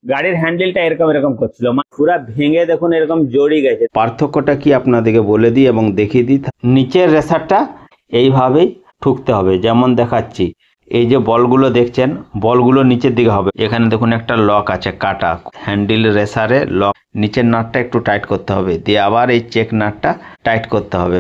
গাড়ির হ্যান্ডেলটা এরকম এরকম করছিল, পুরো ভেঙে দেখুন এরকম জড়ি গেছে। পার্থক্যটা কি আপনাদেরকে বলে দিই এবং দেখিয়ে দিই। নিচের রেসারটা এইভাবেই ঠুকতে হবে, যেমন দেখাচ্ছি। এই যে বলগুলো দেখছেন, বলগুলো নিচের দিকে হবে। এখানে দেখুন একটা লক আছে কাটা, হ্যান্ডেল রেসারে লক। নিচের নাটটা একটু টাইট করতে হবে, দিয়ে আবার এই চেক নাটটা টাইট করতে হবে।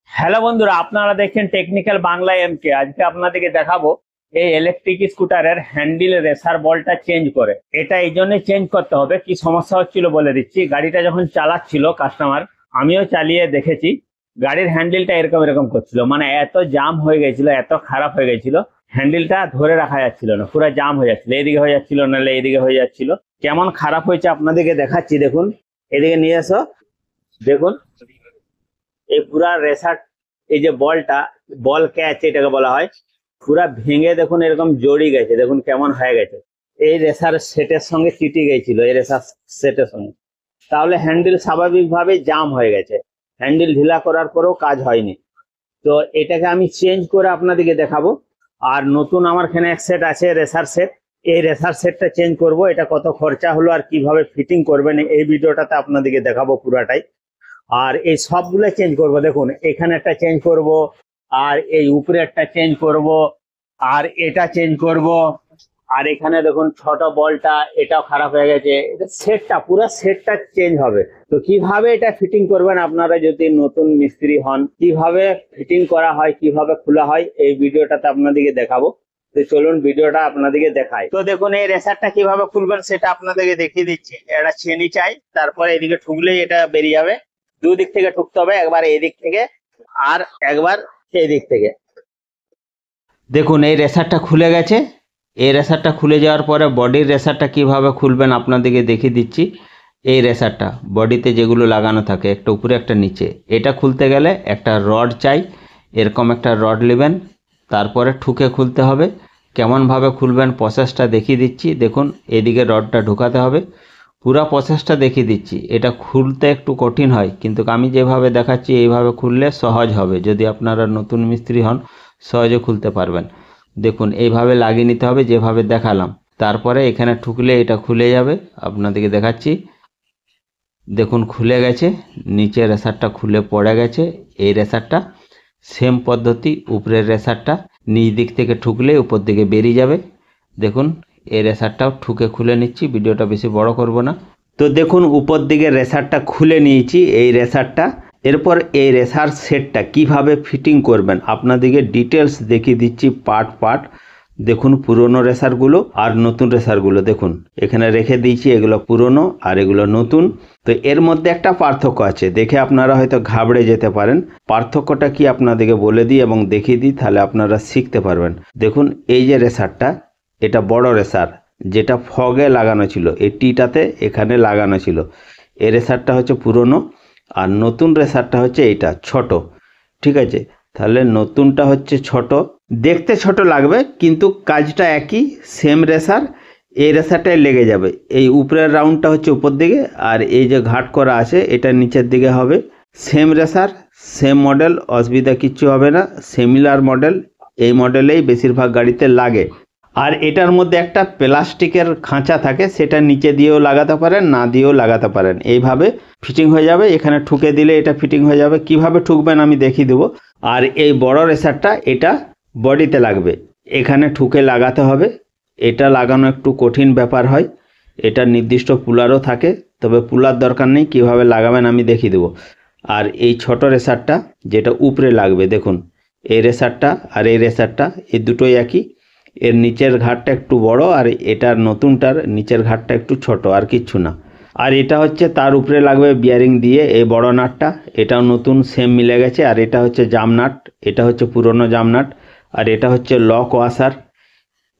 হ্যালো বন্ধুরা, আপনারা দেখছেন টেকনিক্যাল বাংলা এমকে। আজকে আপনাদেরকে দেখাবো এই ইলেকট্রিক স্কুটারের হ্যান্ডেল রেসার বলটা চেঞ্জ করে। এটা এই জন্য চেঞ্জ করতে হবে, কি সমস্যা হচ্ছিল বলে দিচ্ছি। গাড়িটা যখন চালাচ্ছিল কাস্টমার, আমিও চালিয়ে দেখেছি, গাড়ির হ্যান্ডেলটা এরকম এরকম করছিল, মানে এত জাম হয়ে গেছিল, এত খারাপ হয়ে গেছিল, হ্যান্ডেলটা ধরে রাখা যাচ্ছিল না, পুরো জাম হয়ে যাচ্ছিল, এদিকে হয়ে যাচ্ছিল নাহলে এদিকে হয়ে যাচ্ছিল। কেমন খারাপ হয়েছে আপনাদেরকে দেখাচ্ছি, দেখুন এদিকে নিয়ে এসো। দেখুন এই পুরা রেসার, এই যে বলটা, বল ক্যাচ এটাকে বলা হয়, পুরা ভেঙে দেখুন এরকম জড়ি গেছে, দেখুন কেমন হয়ে গেছে। এই রেসার সেটের সঙ্গে চিটি গেছিল, এই রেসার সেটের সঙ্গে, তাহলে হ্যান্ডেল স্বাভাবিকভাবে জাম হয়ে গেছে। হ্যান্ডেল ঢিলা করার পরেও কাজ হয়নি। তো এটাকে আমি চেঞ্জ করে আপনাদেরকে দেখাবো। আর নতুন আমার এখানে এক সেট আছে রেসার সেট, এই রেসার সেটটা চেঞ্জ করব। এটা কত খরচা হলো আর কিভাবে ফিটিং করবেন এই ভিডিওটাতে আপনাদেরকে দেখাবো পুরাটাই। আর এই সবগুলো চেঞ্জ করব। দেখুন এখানে একটা চেঞ্জ করব, আর এই উপরে একটা চেঞ্জ করব, আর এটা চেঞ্জ করব, আর এখানে দেখুন ছোট বলটা এটাও খারাপ হয়ে গেছে। এটা সেটটা, পুরো সেটটা চেঞ্জ হবে। তো কিভাবে এটা ফিটিং করবেন আপনারা যদি নতুন মিস্ত্রি হন, কিভাবে ফিটিং করা হয়, কিভাবে খোলা হয়, এই ভিডিওটাতে আপনাদেরকে দেখাবো। তো চলুন ভিডিওটা আপনাদেরকে দেখাই। তো দেখুন এই রেসারটা কিভাবে খুলবেন সেটা আপনাদেরকে দেখিয়ে দিচ্ছি। এটা চেনি চাই, তারপরে এদিকে ঠুকলেই এটা বেরিয়ে যাবে। দুদিক থেকে ঠুকতে হবে, একবার এই দিক থেকে আর একবার সেই দিক থেকে। দেখুন এই রেসারটা খুলে গেছে। এই রেসারটা খুলে যাওয়ার পরে বডির রেসারটা কিভাবে খুলবেন আপনাদেরকে দেখিয়ে দিচ্ছি। এই রেসারটা বডিতে যেগুলো লাগানো থাকে, একটা উপরে একটা নিচে, এটা খুলতে গেলে একটা রড চাই। এরকম একটা রড নেবেন, তারপরে ঠুকে খুলতে হবে। কেমনভাবে খুলবেন প্রসেসটা দেখিয়ে দিচ্ছি। দেখুন এদিকে রডটা ঢুকাতে হবে, পুরো প্রসেসটা দেখিয়ে দিচ্ছি। এটা খুলতে একটু কঠিন হয়, কিন্তু আমি যেভাবে দেখাচ্ছি এইভাবে খুললে সহজ হবে। যদি আপনারা নতুন মিস্ত্রি হন সহজে খুলতে পারবেন। দেখুন এইভাবে লাগিয়ে নিতে হবে যেভাবে দেখালাম, তারপরে এখানে ঠুকলে এটা খুলে যাবে। আপনাদেরকে দেখাচ্ছি, দেখুন খুলে গেছে, নিচের রেসারটা খুলে পড়ে গেছে। এই রেসারটা সেম পদ্ধতি, উপরের রেসারটা নিচ দিক থেকে ঠুকলে উপর দিকে বেরিয়ে যাবে। দেখুন এই রেসারটাও ঠুকে খুলে নিচ্ছি, ভিডিওটা বেশি বড় করব না। তো দেখুন উপর দিকে রেসারটা খুলে নিয়েছি, এই রেসারটা। এরপর এই রেসার সেটটা কিভাবে ফিটিং করবেন আপনাদেরকে ডিটেলস দেখিয়ে দিচ্ছি পার্ট পার্ট। দেখুন পুরনো রেসারগুলো আর নতুন রেসারগুলো দেখুন এখানে রেখে দিয়েছি, এগুলো পুরনো আর এগুলো নতুন। তো এর মধ্যে একটা পার্থক্য আছে, দেখে আপনারা হয়তো ঘাবড়ে যেতে পারেন। পার্থক্যটা কি আপনাদেরকে বলে দিই এবং দেখিয়ে দিই, তাহলে আপনারা শিখতে পারবেন। দেখুন এই যে রেসারটা, এটা বড় রেসার, যেটা ফগে লাগানো ছিল, এই টিটাতে এখানে লাগানো ছিল। এই রেসারটা হচ্ছে পুরনো, আর নতুন রেসারটা হচ্ছে এইটা ছোট। ঠিক আছে, তাহলে নতুনটা হচ্ছে ছোট, দেখতে ছোট লাগবে কিন্তু কাজটা একই, সেম রেসার। এই রেসারটাই লেগে যাবে। এই উপরের রাউন্ডটা হচ্ছে উপর দিকে, আর এই যে ঘাট করা আছে এটা নিচের দিকে হবে। সেম রেসার, সেম মডেল, অসুবিধা কিচ্ছু হবে না। সিমিলার মডেল, এই মডেলেই বেশিরভাগ গাড়িতে লাগে। আর এটার মধ্যে একটা প্লাস্টিকের খাঁচা থাকে, সেটা নিচে দিয়েও লাগাতে পারেন, না দিয়েও লাগাতে পারেন। এইভাবে ফিটিং হয়ে যাবে, এখানে ঠুকে দিলে এটা ফিটিং হয়ে যাবে। কিভাবে ঠুকবেন আমি দেখিয়ে দেবো। আর এই বড় রেসারটা এটা বডিতে লাগবে, এখানে ঠুকে লাগাতে হবে। এটা লাগানো একটু কঠিন ব্যাপার হয়, এটা নির্দিষ্ট পুলারও থাকে, তবে পুলার দরকার নেই। কিভাবে লাগাবেন আমি দেখিয়ে দেবো। আর এই ছোট রেসারটা যেটা উপরে লাগবে, দেখুন এই রেসারটা আর এই রেসারটা এই দুটোই একই। এর নিচের ঘাটটা একটু বড়, আর এটার নতুনটার নিচের ঘাটটা একটু ছোট, আর কিচ্ছু না। আর এটা হচ্ছে তার উপরে লাগবে বিয়ারিং দিয়ে এই বড় নাটটা, এটাও নতুন সেম মিলে গেছে। আর এটা হচ্ছে জাম নাট, এটা হচ্ছে পুরনো জাম নাট। আর এটা হচ্ছে লক ওয়াশার,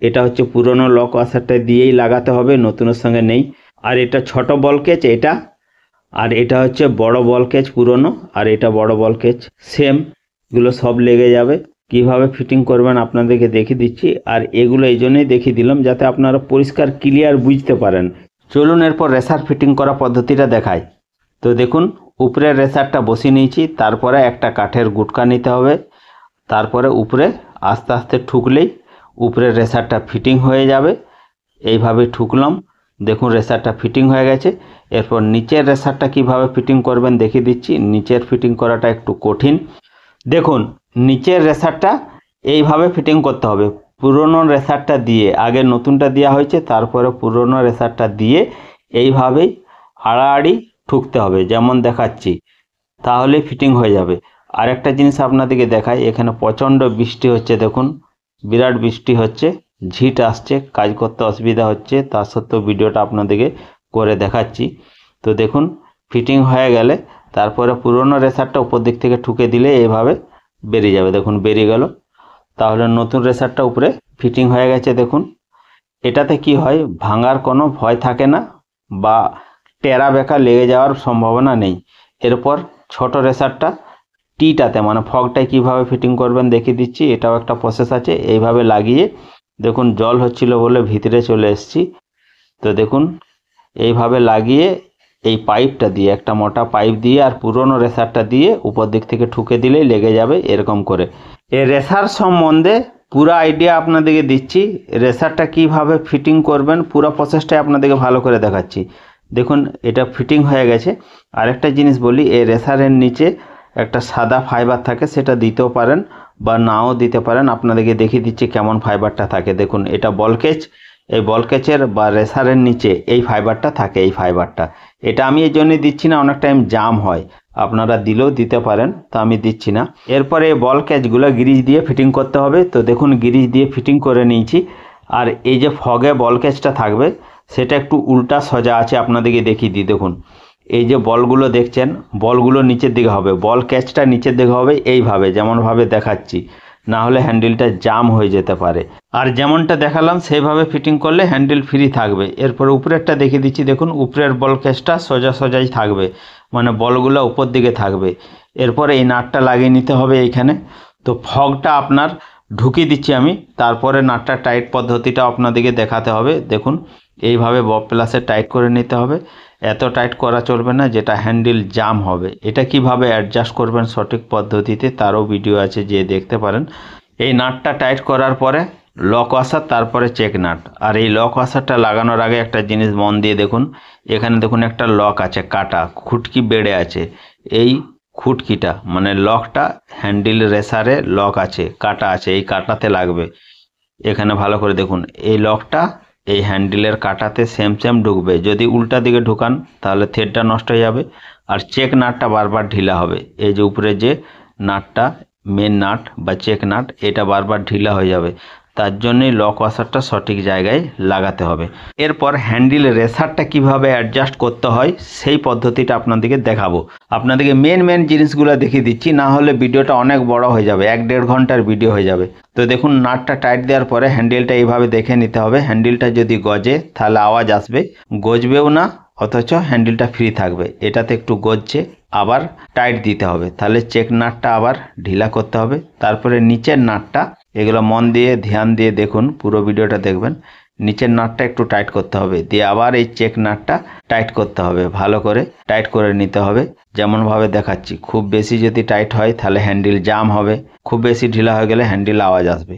এটা হচ্ছে পুরনো লক ওয়াশারটা দিয়েই লাগাতে হবে, নতুনের সঙ্গে নেই। আর এটা ছোট বল কেজ এটা, আর এটা হচ্ছে বড় বল কেজ পুরনো, আর এটা বড় বল কেজ সেম। এগুলো সব লেগে যাবে। কিভাবে ফিটিং করবেন আপনাদেরকে দেখিয়ে দিচ্ছি। আর এগুলো এই জন্যই দেখিয়ে দিলাম যাতে আপনারা পরিষ্কার ক্লিয়ার বুঝতে পারেন। চলুন এরপর রেসার ফিটিং করা পদ্ধতিটা দেখাই। তো দেখুন উপরের রেসারটা বসিয়ে নিয়েছি, তারপরে একটা কাঠের গুটকা নিতে হবে, তারপরে উপরে আস্তে আস্তে ঠুকলেই উপরের রেসারটা ফিটিং হয়ে যাবে। এইভাবে ঠুকলাম, দেখুন রেসারটা ফিটিং হয়ে গেছে। এরপর নিচের রেসারটা কিভাবে ফিটিং করবেন দেখিয়ে দিচ্ছি। নিচের ফিটিং করাটা একটু কঠিন। দেখুন নিচের রেসারটা এইভাবে ফিটিং করতে হবে। পুরনো রেসারটা দিয়ে, আগে নতুনটা দেওয়া হয়েছে, তারপরে পুরনো রেসারটা দিয়ে এইভাবেই আড়াআড়ি ঠুকতে হবে, যেমন দেখাচ্ছি, তাহলে ফিটিং হয়ে যাবে। আরেকটা জিনিস আপনাদেরকে দেখাই, এখানে প্রচণ্ড বৃষ্টি হচ্ছে, দেখুন বিরাট বৃষ্টি হচ্ছে, ঝিট আসছে, কাজ করতে অসুবিধা হচ্ছে, তা সত্ত্বেও ভিডিওটা আপনাদেরকে করে দেখাচ্ছি। তো দেখুন ফিটিং হয়ে গেলে তারপরে পুরনো রেসারটা উপর দিক থেকে ঠুকে দিলে এইভাবে বেরিয়ে যাবে। দেখুন বেরিয়ে গেল, তাহলে নতুন রেসারটা উপরে ফিটিং হয়ে গেছে। দেখুন এটাতে কি হয়, ভাঙার কোনো ভয় থাকে না বা টেরা বেঁকা লেগে যাওয়ার সম্ভাবনা নেই। এরপর ছোট রেসারটা টিটাতে মানে ফগটায় কিভাবে ফিটিং করবেন দেখিয়ে দিচ্ছি। এটাও একটা প্রসেস আছে। এইভাবে লাগিয়ে দেখুন জল হচ্ছিল বলে ভিতরে চলে এসেছি। তো দেখুন এইভাবে লাগিয়ে এই পাইপটা দিয়ে, একটা মোটা পাইপ দিয়ে আর পুরনো রেসারটা দিয়ে উপর দিক থেকে ঠুকে দিলেই লেগে যাবে এরকম করে। এই রেসার সম্বন্ধে পুরো আইডিয়া আপনাদেরকে দিচ্ছি। রেসারটা কিভাবে ফিটিং করবেন পুরো প্রসেসটাই আপনাদেরকে ভালো করে দেখাচ্ছি। দেখুন এটা ফিটিং হয়ে গেছে। আরেকটা জিনিস বলি, এই রেসারের নিচে একটা সাদা ফাইবার থাকে, সেটা দিতেও পারেন বা নাও দিতে পারেন। আপনাদেরকে দেখিয়ে দিচ্ছি কেমন ফাইবারটা থাকে। দেখুন এটা বলকেজ, এই বলকেজের বা রেসারের নিচে এই ফাইবারটা থাকে, এই ফাইবারটা। এটা আমি এই জন্যই দিচ্ছি না, অনেক টাইম জাম হয়, আপনারা দিলেও দিতে পারেন, তো আমি দিচ্ছি না। এরপরে এই বল ক্যাচগুলো গ্রিজ দিয়ে ফিটিং করতে হবে। তো দেখুন গ্রিজ দিয়ে ফিটিং করে নিয়েছি। আর এই যে ফগে বল ক্যাচটা থাকবে সেটা একটু উল্টা সোজা আছে, আপনাদেরকে দেখিয়ে দিই। দেখুন এই যে বলগুলো দেখছেন, বলগুলো নিচের দিকে হবে, বল ক্যাচটা নিচের দিকে হবে এইভাবে, যেমনভাবে দেখাচ্ছি, না হলে হ্যান্ডেলটা জাম হয়ে যেতে পারে। আর যেমনটা দেখালাম সেইভাবে ফিটিং করলে হ্যান্ডেল ফ্রি থাকবে। এরপর উপরেরটা দেখিয়ে দিচ্ছি। দেখুন উপরের বল ক্যাচটা সোজা সোজাই থাকবে, মানে বলগুলো উপর দিকে থাকবে। এরপরে এই নাটটা লাগিয়ে নিতে হবে এইখানে। তো ফগটা আপনার ঢুকিয়ে দিচ্ছি আমি, তারপরে নাটটা টাইট পদ্ধতিটা আপনাদেরকে দেখাতে হবে। দেখুন এইভাবে বব প্লাসে টাইট করে নিতে হবে। এত টাইট করা চলবে না যেটা হ্যান্ডেল জাম হবে। এটা কিভাবে অ্যাডজাস্ট করবেন সঠিক পদ্ধতিতে তারও ভিডিও আছে, যে দেখতে পারেন। এই নাটটা টাইট করার পরে লক ওয়াশার, তারপরে চেক নাট। আর এই লক ওয়াশারটা লাগানোর আগে একটা জিনিস মন দিয়ে দেখুন, এখানে দেখুন একটা লক আছে, কাটা খুঁটকি বেড়ে আছে। এই খুঁটকিটা মানে লকটা হ্যান্ডেল রেসারে লক আছে, কাটা আছে, এই কাটাতে লাগবে। এখানে ভালো করে দেখুন এই লকটা এই হ্যান্ডেলের কাটাতে সেম সেম ঢুকবে। যদি উল্টা দিকে ঢুকান তাহলে থ্রেডটা নষ্ট হয়ে যাবে। আর চেক নাটটা বারবার ঢিলা হবে। এই যে উপরে যে নাটটা মেন নাট বা চেক নাট, এটা বারবার ঢিলা হয়ে যাবে। তার জন্যই লক ওয়াশারটা সঠিক জায়গায় লাগাতে হবে। এরপর হ্যান্ডেল রেসারটা কিভাবে অ্যাডজাস্ট করতে হয় সেই পদ্ধতিটা আপনাদেরকে দেখাবো। আপনাদেরকে মেন জিনিসগুলো দেখিয়ে দিচ্ছি, না হলে ভিডিওটা অনেক বড় হয়ে যাবে, 1-1.5 ঘন্টার ভিডিও হয়ে যাবে। তো দেখুন নাটটা টাইট দেওয়ার পরে হ্যান্ডেলটা এইভাবে দেখে নিতে হবে। হ্যান্ডেলটা যদি গজে তাহলে আওয়াজ আসবে, গজবেও না অথচ হ্যান্ডেলটা ফ্রি থাকবে। এটাতে একটু গজছে, আবার টাইট দিতে হবে, তাহলে চেক নাটটা আবার ঢিলা করতে হবে। তারপরে নিচের নাটটা, এগুলো মন দিয়ে ধ্যান দিয়ে দেখুন, পুরো ভিডিওটা দেখবেন। নিচের নাটটা একটু টাইট করতে হবে, দিয়ে আবার এই চেক নাটটা টাইট করতে হবে, ভালো করে টাইট করে নিতে হবে যেমনভাবে দেখাচ্ছি। খুব বেশি যদি টাইট হয় তাহলে হ্যান্ডেল জাম হবে, খুব বেশি ঢিলা হয়ে গেলে হ্যান্ডেল আওয়াজ আসবে।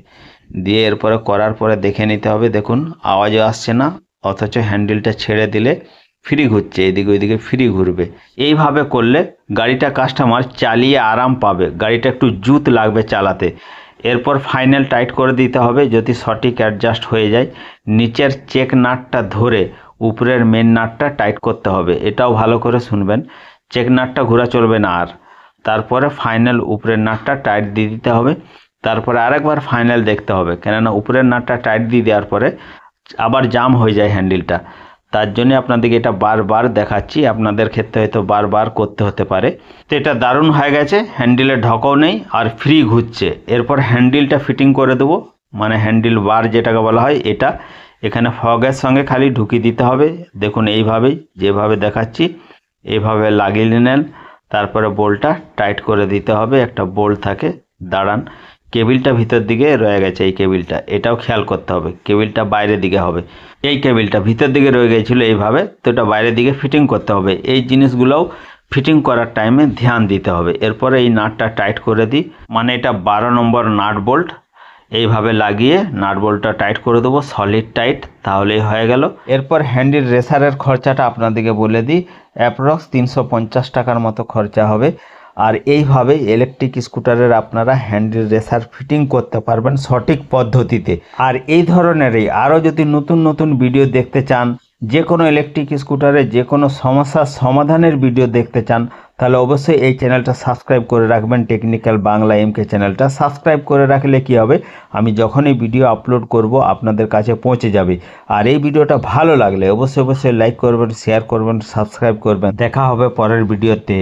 দিয়ে এরপরে করার পরে দেখে নিতে হবে, দেখুন আওয়াজও আসছে না, অথচ হ্যান্ডেলটা ছেড়ে দিলে ফ্রি ঘুরছে, এদিকে ওইদিকে ফ্রি ঘুরবে। এইভাবে করলে গাড়িটা কাস্টমার চালিয়ে আরাম পাবে, গাড়িটা একটু জুত লাগবে চালাতে। এরপর ফাইনাল টাইট করে দিতে হবে, যদি সঠিক অ্যাডজাস্ট হয়ে যায়। নিচের চেক নাটটা ধরে উপরের মেন নাটটা টাইট করতে হবে, এটাও ভালো করে শুনবেন। চেক নাটটা ঘোরা চলবে না আর। তারপরে ফাইনাল উপরের নাটটা টাইট দিয়ে দিতে হবে। তারপরে আরেকবার ফাইনাল দেখতে হবে, কেননা উপরের নাটটা টাইট দিয়ে দেওয়ার পরে আবার জাম হয়ে যায় হ্যান্ডেলটা। তার জন্য আপনাদেরকে এটা বারবার দেখাচ্ছি, আপনাদের ক্ষেত্রে হয়তো বারবার করতে হতে পারে। তো এটা দারুণ হয়ে গেছে, হ্যান্ডেলের ঢকাও নেই আর ফ্রি ঘুরছে। এরপর হ্যান্ডেলটা ফিটিং করে দেবো, মানে হ্যান্ডেল বার যেটাকে বলা হয়, এটা এখানে ফগের সঙ্গে খালি ঢুকিয়ে দিতে হবে। দেখুন এইভাবেই, যেভাবে দেখাচ্ছি এইভাবে লাগিয়ে নেন। তারপরে বোল্টটা টাইট করে দিতে হবে। একটা বোল্ট থাকে, দাঁড়ান, কেবিলটা ভিতর দিকে রয়ে গেছে, এই কেবিলটা, এটাও খেয়াল করতে হবে, কেবিলটা বাইরের দিকে হবে। এই কেবিলটা ভিতর দিকে রয়ে গেছিলো এইভাবে, তো এটা বাইরের দিকে ফিটিং করতে হবে। এই জিনিসগুলোও ফিটিং করার টাইমে ধ্যান দিতে হবে। এরপরে এই নাটটা টাইট করে দিই, মানে এটা 12 নম্বর নাট বোল্ট। এইভাবে লাগিয়ে নাট বল্টুটা টাইট করে দেবো, সলিড টাইট, তাহলেই হয়ে গেল। এরপর হ্যান্ডেল রেসারের খরচাটা আপনাদেরকে বলে দিই, অ্যাপ্রক্স 350 টাকার মতো খরচা হবে। আর এইভাবে ইলেকট্রিক স্কুটারের আপনারা হ্যান্ডেল রেসার ফিটিং করতে পারবেন সঠিক পদ্ধতিতে। আর এই ধরনেরই আরও যদি নতুন নতুন ভিডিও দেখতে চান, যে কোনো ইলেকট্রিক স্কুটারে যে কোনো সমস্যার সমাধানের ভিডিও দেখতে চান, তাহলে অবশ্যই এই চ্যানেলটা সাবস্ক্রাইব করে রাখবেন। টেকনিক্যাল বাংলা এমকে চ্যানেলটা সাবস্ক্রাইব করে রাখলে কি হবে, আমি যখনই ভিডিও আপলোড করব আপনাদের কাছে পৌঁছে যাবে। আর এই ভিডিওটা ভালো লাগলে অবশ্যই লাইক করবেন, শেয়ার করবেন, সাবস্ক্রাইব করবেন। দেখা হবে পরের ভিডিওতে।